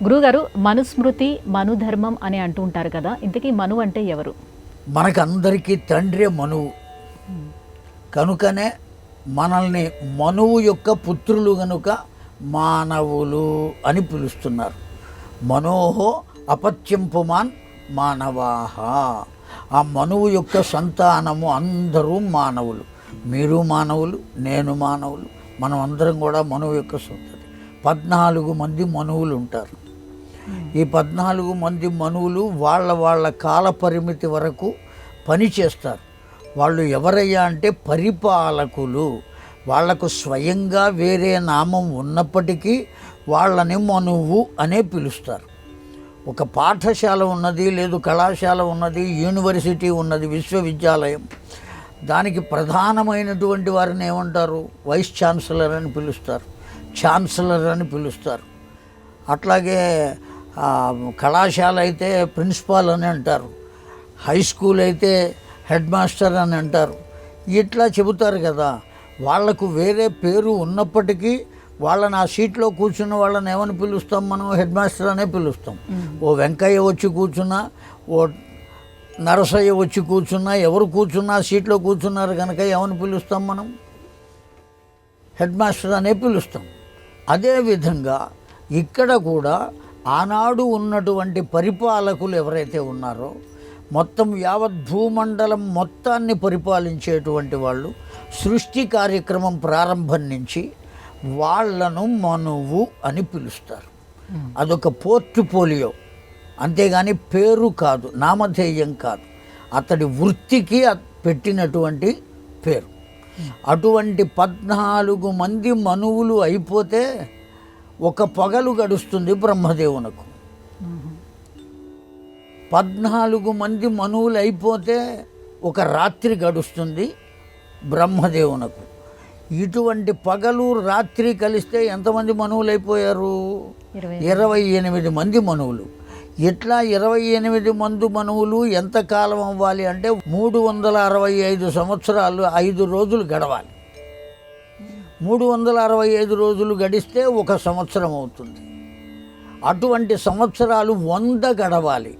గురుగారు మనుస్మృతి మనుధర్మం అని అంటూ ఉంటారు కదా, ఇంతకీ మను అంటే ఎవరు? మనకందరికీ తండ్రి మనువు కనుకనే మనల్ని మనువు యొక్క పుత్రులు గనుక మానవులు అని పిలుస్తున్నారు. మనోహో అపత్యం పుమాన్ మానవాహ. ఆ మనువు యొక్క సంతానము అందరూ మానవులు. మీరు మానవులు, నేను మానవులు, మనం అందరం కూడా మనువు యొక్క సంతతి. 14 మంది మనువులు ఉంటారు. ఈ 14 మంది మనువులు వాళ్ళ కాల పరిమితి వరకు పని చేస్తారు. వాళ్ళు ఎవరయ్యా అంటే పరిపాలకులు. వాళ్లకు స్వయంగా వేరే నామం ఉన్నప్పటికీ వాళ్ళని మనువు అనే పిలుస్తారు. ఒక పాఠశాల ఉన్నది, లేదు కళాశాల ఉన్నది, యూనివర్సిటీ ఉన్నది, విశ్వవిద్యాలయం. దానికి ప్రధానమైనటువంటి వారిని ఏమంటారు? వైస్ ఛాన్సలర్ అని పిలుస్తారు, ఛాన్సలర్ అని పిలుస్తారు. అట్లాగే కళాశాల అయితే ప్రిన్సిపాల్ అని అంటారు, హై స్కూల్ అయితే హెడ్ మాస్టర్ అని అంటారు. ఇట్లా చెబుతారు కదా. వాళ్లకు వేరే పేరు ఉన్నప్పటికీ వాళ్ళని ఆ సీట్లో కూర్చున్న వాళ్ళని ఏమని పిలుస్తాం? మనం హెడ్ మాస్టర్ అనే పిలుస్తాం. ఓ వెంకయ్య వచ్చి కూర్చున్నా, ఓ నరసయ్య వచ్చి కూర్చున్నా, ఎవరు కూర్చున్నా సీట్లో కూర్చున్నారు కనుక ఏమని పిలుస్తాం? మనం హెడ్ మాస్టర్ అనే పిలుస్తాం. అదేవిధంగా ఇక్కడ కూడా ఆనాడు ఉన్నటువంటి పరిపాలకులు ఎవరైతే ఉన్నారో, మొత్తం యావత్ భూమండలం మొత్తాన్ని పరిపాలించేటువంటి వాళ్ళు, సృష్టి కార్యక్రమం ప్రారంభం నుంచి వాళ్లను మనువు అని పిలుస్తారు. అదొక పోర్ట్ఫోలియో, అంతేగాని పేరు కాదు, నామధేయం కాదు, అతడి వృత్తికి పెట్టినటువంటి పేరు. అటువంటి 14 మంది మనువులు అయిపోతే ఒక పగలు గడుస్తుంది బ్రహ్మదేవునకు. 14 మంది మనువులు అయిపోతే ఒక రాత్రి గడుస్తుంది బ్రహ్మదేవునకు. ఇటువంటి పగలు రాత్రి కలిస్తే ఎంతమంది మనువులు అయిపోయారు? 28 మంది మనువులు. ఇట్లా 28 మంది మనువులు ఎంతకాలం అవ్వాలి అంటే 365 సంవత్సరాలు 5 రోజులు గడవాలి. 365 రోజులు గడిస్తే 1 సంవత్సరం అవుతుంది. అటువంటి సంవత్సరాలు 100 గడవాలి.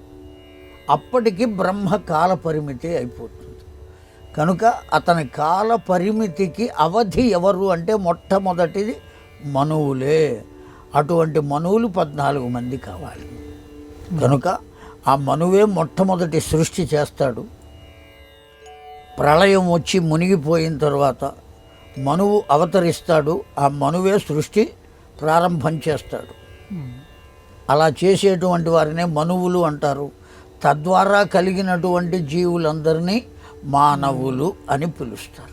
అప్పటికి బ్రహ్మ కాల పరిమితి అయిపోతుంది. కనుక అతని కాల పరిమితికి అవధి ఎవరు అంటే మొట్టమొదటిది మనువులే. అటువంటి మనువులు 14 మంది కావాలి. కనుక ఆ మనువే మొట్టమొదటి సృష్టి చేస్తాడు. ప్రళయం వచ్చి మునిగిపోయిన తర్వాత మనువు అవతరిస్తాడు. ఆ మనువే సృష్టి ప్రారంభం చేస్తాడు. అలా చేసేటువంటి వారినే మనువులు అంటారు. తద్వారా కలిగినటువంటి జీవులందరినీ మానవులు అని పిలుస్తారు.